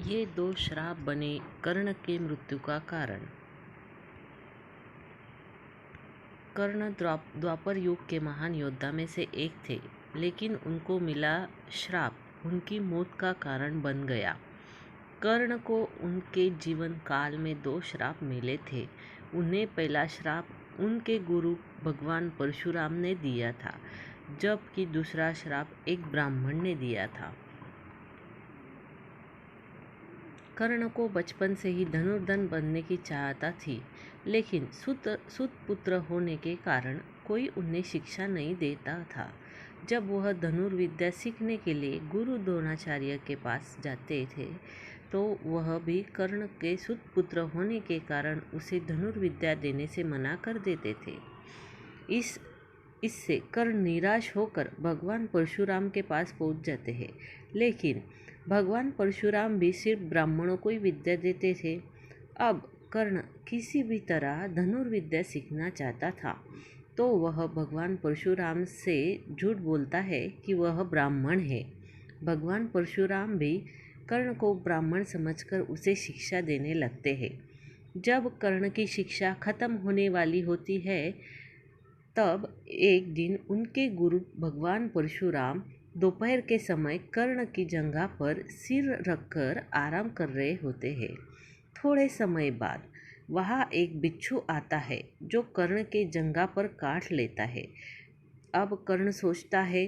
ये दो श्राप बने कर्ण के मृत्यु का कारण। कर्ण द्वापर युग के महान योद्धा में से एक थे, लेकिन उनको मिला श्राप उनकी मौत का कारण बन गया। कर्ण को उनके जीवन काल में दो श्राप मिले थे। उन्हें पहला श्राप उनके गुरु भगवान परशुराम ने दिया था, जबकि दूसरा श्राप एक ब्राह्मण ने दिया था। कर्ण को बचपन से ही धनुर्धर बनने की चाहता थी, लेकिन सुत पुत्र होने के कारण कोई उन्हें शिक्षा नहीं देता था। जब वह धनुर्विद्या सीखने के लिए गुरु द्रोणाचार्य के पास जाते थे, तो वह भी कर्ण के सुत पुत्र होने के कारण उसे धनुर्विद्या देने से मना कर देते थे। इससे कर्ण निराश होकर भगवान परशुराम के पास पहुंच जाते हैं, लेकिन भगवान परशुराम भी सिर्फ ब्राह्मणों को ही विद्या देते थे। अब कर्ण किसी भी तरह धनुर्विद्या सीखना चाहता था, तो वह भगवान परशुराम से झूठ बोलता है कि वह ब्राह्मण है। भगवान परशुराम भी कर्ण को ब्राह्मण समझकर उसे शिक्षा देने लगते हैं। जब कर्ण की शिक्षा खत्म होने वाली होती है, तब एक दिन उनके गुरु भगवान परशुराम दोपहर के समय कर्ण की जंघा पर सिर रखकर आराम कर रहे होते हैं। थोड़े समय बाद वहाँ एक बिच्छू आता है, जो कर्ण के जंघा पर काट लेता है। अब कर्ण सोचता है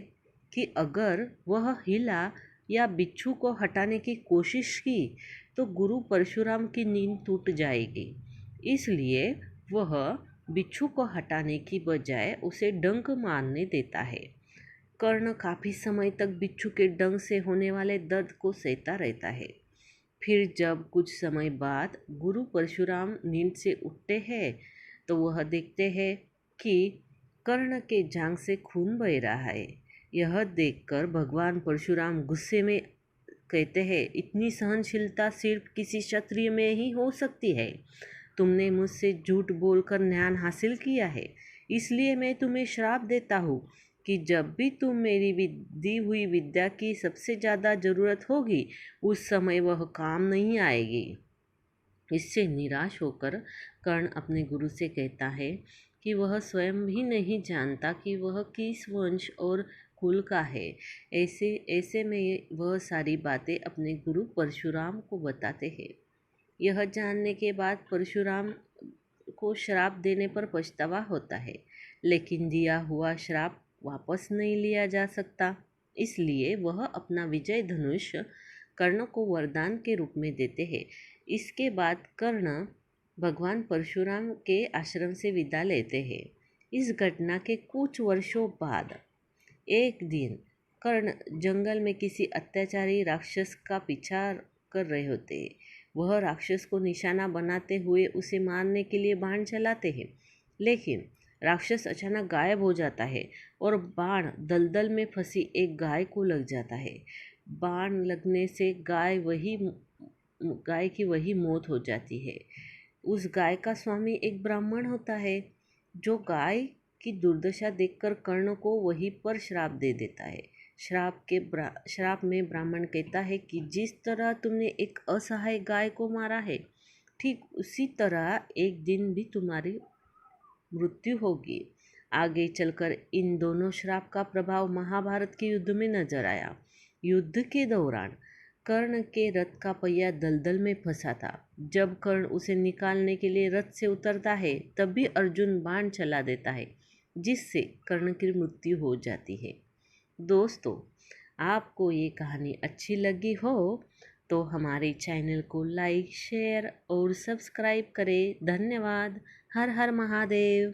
कि अगर वह हिला या बिच्छू को हटाने की कोशिश की, तो गुरु परशुराम की नींद टूट जाएगी। इसलिए वह बिच्छू को हटाने की बजाय उसे डंक मारने देता है। कर्ण काफी समय तक बिच्छू के डंक से होने वाले दर्द को सहता रहता है। फिर जब कुछ समय बाद गुरु परशुराम नींद से उठते हैं, तो वह देखते हैं कि कर्ण के जांघ से खून बह रहा है। यह देखकर भगवान परशुराम गुस्से में कहते हैं, इतनी सहनशीलता सिर्फ किसी क्षत्रिय में ही हो सकती है। तुमने मुझसे झूठ बोलकर ज्ञान हासिल किया है, इसलिए मैं तुम्हें श्राप देता हूँ कि जब भी तुम मेरी दी हुई विद्या की सबसे ज़्यादा ज़रूरत होगी, उस समय वह काम नहीं आएगी। इससे निराश होकर कर्ण अपने गुरु से कहता है कि वह स्वयं भी नहीं जानता कि वह किस वंश और कुल का है। ऐसे में वह सारी बातें अपने गुरु परशुराम को बताते हैं। यह जानने के बाद परशुराम को श्राप देने पर पछतावा होता है, लेकिन दिया हुआ श्राप वापस नहीं लिया जा सकता। इसलिए वह अपना विजय धनुष कर्ण को वरदान के रूप में देते हैं। इसके बाद कर्ण भगवान परशुराम के आश्रम से विदा लेते हैं। इस घटना के कुछ वर्षों बाद एक दिन कर्ण जंगल में किसी अत्याचारी राक्षस का पीछा कर रहे होते हैं। वह राक्षस को निशाना बनाते हुए उसे मारने के लिए बाण चलाते हैं, लेकिन राक्षस अचानक गायब हो जाता है और बाण दलदल में फंसी एक गाय को लग जाता है। बाण लगने से गाय की वही मौत हो जाती है। उस गाय का स्वामी एक ब्राह्मण होता है, जो गाय की दुर्दशा देखकर कर्ण को वहीं पर श्राप दे देता है। श्राप में ब्राह्मण कहता है कि जिस तरह तुमने एक असहाय गाय को मारा है, ठीक उसी तरह एक दिन भी तुम्हारी मृत्यु होगी। आगे चलकर इन दोनों श्राप का प्रभाव महाभारत के युद्ध में नजर आया। युद्ध के दौरान कर्ण के रथ का पहिया दलदल में फंसा था। जब कर्ण उसे निकालने के लिए रथ से उतरता है, तब भी अर्जुन बाण चला देता है, जिससे कर्ण की मृत्यु हो जाती है। दोस्तों, आपको ये कहानी अच्छी लगी हो तो हमारे चैनल को लाइक, शेयर और सब्सक्राइब करें। धन्यवाद। हर हर महादेव।